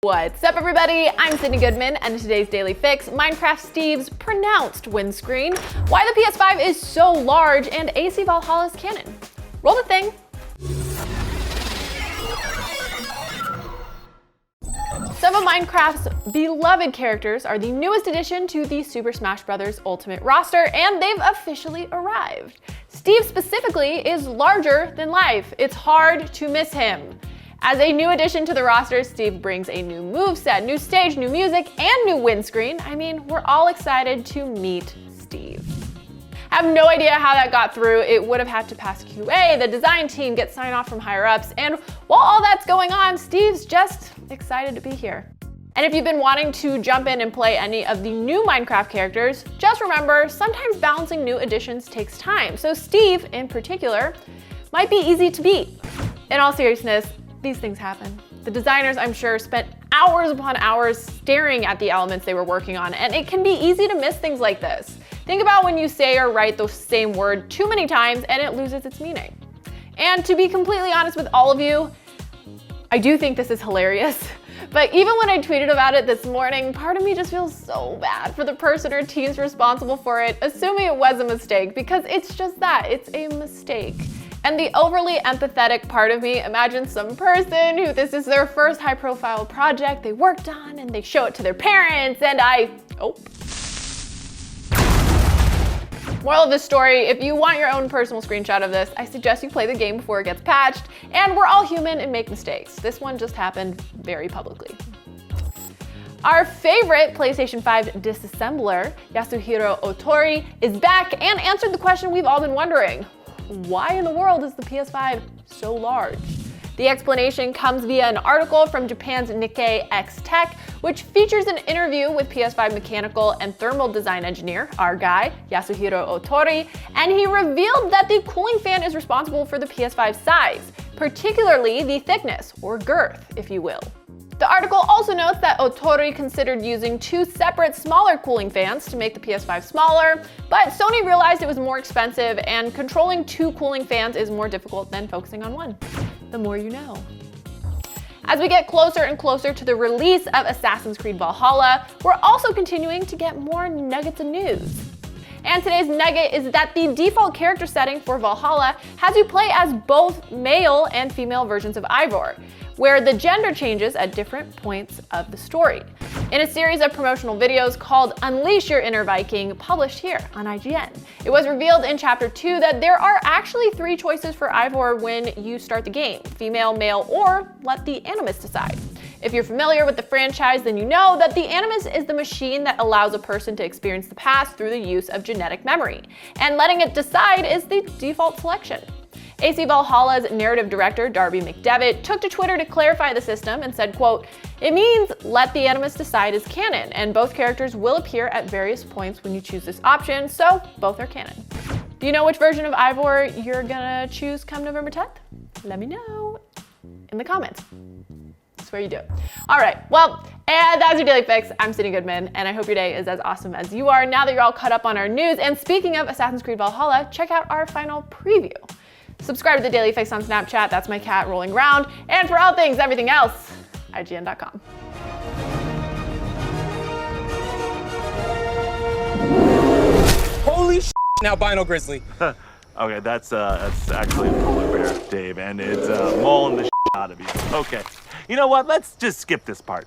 What's up, everybody? I'm Sydnee Goodman, and in today's Daily Fix, Minecraft Steve's pronounced windscreen, why the PS5 is so large, and AC Valhalla's canon. Roll the thing. Some of Minecraft's beloved characters are the newest addition to the Super Smash Bros. Ultimate roster, and they've officially arrived. Steve specifically is larger than life. It's hard to miss him. As a new addition to the roster, Steve brings a new moveset, new stage, new music, and new windscreen. I mean, we're all excited to meet Steve. I have no idea how that got through. It would have had to pass QA, the design team, get sign off from higher ups, and while all that's going on, Steve's just excited to be here. And if you've been wanting to jump in and play any of the new Minecraft characters, just remember, sometimes balancing new additions takes time. So Steve, in particular, might be easy to beat. In all seriousness, these things happen. The designers, I'm sure, spent hours upon hours staring at the elements they were working on, and it can be easy to miss things like this. Think about when you say or write the same word too many times and it loses its meaning. And to be completely honest with all of you, I do think this is hilarious. But even when I tweeted about it this morning, part of me just feels so bad for the person or teams responsible for it, assuming it was a mistake, because it's just that, it's a mistake. And the overly empathetic part of me imagines some person who this is their first high-profile project they worked on and they show it to their parents and Moral of the story, if you want your own personal screenshot of this, I suggest you play the game before it gets patched, and we're all human and make mistakes. This one just happened very publicly. Our favorite PlayStation 5 disassembler, Yasuhiro Otori, is back and answered the question we've all been wondering. Why in the world is the PS5 so large? The explanation comes via an article from Japan's Nikkei X Tech, which features an interview with PS5 mechanical and thermal design engineer, our guy, Yasuhiro Otori, and he revealed that the cooling fan is responsible for the PS5's size, particularly the thickness, or girth, if you will. The article also notes that Otori considered using two separate smaller cooling fans to make the PS5 smaller, but Sony realized it was more expensive and controlling two cooling fans is more difficult than focusing on one. The more you know. As we get closer and closer to the release of Assassin's Creed Valhalla, we're also continuing to get more nuggets of news. And today's nugget is that the default character setting for Valhalla has you play as both male and female versions of Eivor, where the gender changes at different points of the story. In a series of promotional videos called Unleash Your Inner Viking, published here on IGN, it was revealed in Chapter 2 that there are actually 3 choices for Eivor when you start the game: female, male, or let the Animus decide. If you're familiar with the franchise, then you know that the Animus is the machine that allows a person to experience the past through the use of genetic memory, and letting it decide is the default selection. AC Valhalla's narrative director, Darby McDevitt, took to Twitter to clarify the system and said, quote, "It means let the Animus decide is canon, and both characters will appear at various points when you choose this option, so both are canon." Do you know which version of Eivor you're gonna choose come November 10th? Let me know in the comments. That's where you do it. All right, well, and that's your Daily Fix. I'm Sydnee Goodman, and I hope your day is as awesome as you are now that you're all caught up on our news. And speaking of Assassin's Creed Valhalla, check out our final preview. Subscribe to the Daily Fix on Snapchat, that's my cat rolling around. And for all things, everything else, IGN.com. Holy sh**, now Bino Grizzly. Okay, that's actually a polar bear, Dave, and it's mauling the sh** out of you. Okay, you know what? Let's just skip this part.